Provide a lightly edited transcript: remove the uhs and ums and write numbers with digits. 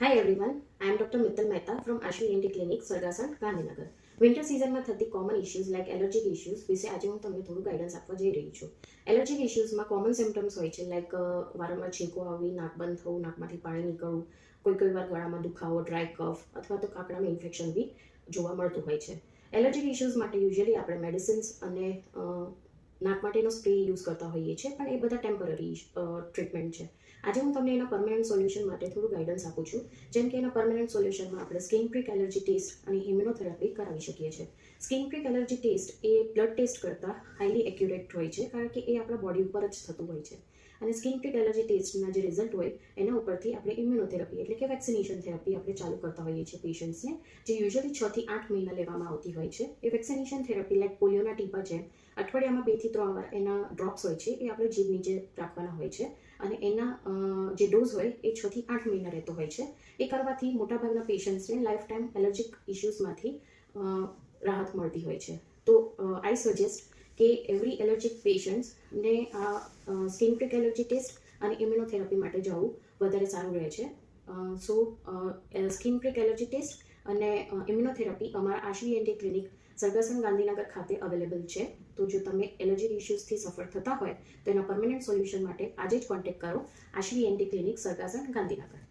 Hi everyone, I am Dr. Mittal Mehta from Ashwi ENT Clinic, Sargasan Gandhinagar. Winter સિઝનમાં થતી common issues like allergic issues વિશે આજે હું તમને થોડું ગાઈડન્સ આપવા જઈ રહી છું. એલર્જીક ઇશ્યુઝમાં કોમન સિમ્ટમ્સ હોય છે લાઇક વારંવાર છીંકો આવવી, નાક બંધ થવું, નાકમાંથી પાણી નીકળવું, કોઈ વાર ગળામાં દુખાવો, ડ્રાય કફ અથવા તો કાકડામાં ઇન્ફેક્શન બી જોવા મળતું હોય છે. એલર્જીક ઇશ્યુઝ માટે યુઝ્યુઅલી આપણે મેડિસિન્સ અને નાક માટેનો સ્પ્રે યુઝ કરતા હોઈએ છીએ, પણ એ બધા ટેમ્પરરી ટ્રીટમેન્ટ છે. આજે હું તમને એના પરમેનન્ટ સોલ્યુશન માટે થોડું ગાઈડન્સ આપું છું. જેમ કે એના પરમેનન્ટ સોલ્યુશનમાં આપણે સ્કિન પ્રિક એલર્જી ટેસ્ટ અને ઇમ્યુનોથેરાપી કરાવી શકીએ છીએ. સ્કિન પ્રિક એલર્જી ટેસ્ટ એ બ્લડ ટેસ્ટ કરતાં હાઈલી એક્યુરેટ હોય છે, કારણ કે એ આપણા બોડી ઉપર જ થતું હોય છે. અને સ્કિન પ્રિક એલર્જી ટેસ્ટના જે રિઝલ્ટ હોય એના ઉપરથી આપણે ઇમ્યુનોથેરાપી એટલે કે વેક્સિનેશન થેરાપી આપણે ચાલુ કરતા હોઈએ છીએ પેશન્ટ્સને, જે યુઝ્યુઅલી 6 થી 8 મહિના લેવામાં આવતી હોય છે. એ વેક્સિનેશન થેરાપી લાઈક પોલિયોના ટીપા જેમ અઠવાડિયામાં 2 થી 3 વાર એના ડ્રોપ્સ હોય છે, એ આપણે જીભ નીચે રાખવાના હોય છે. અને એના જે ડોઝ હોય એ 6 થી 8 મહિના રહેતો હોય છે. એ કરવાથી મોટાભાગના પેશન્ટ્સને લાઈફ ટાઈમ એલર્જીક ઇશ્યુઝમાંથી રાહત મળતી હોય છે. તો આઈ સજેસ્ટ કે એવરી એલર્જીક પેશન્ટ્સને આ સ્કિન પ્રિક એલર્જી ટેસ્ટ અને ઇમ્યુનોથેરાપી માટે જવું વધારે સારું રહે છે. સો સ્કિન પ્રિક એલર્જી ટેસ્ટ અને ઇમ્યુનોથેરાપી અમારા આશવી એન્ટી ક્લિનિક સરગાસણ ગાંધીનગર ખાતે અવેલેબલ છે. તો જો તમે એલર્જી ઇશ્યુઝથી સફર થતા હોય તો એના પરમેનન્ટ સોલ્યુશન માટે આજે જ કોન્ટેક્ટ કરો આશવી એન્ટી ક્લિનિક સરગાસણ ગાંધીનગર.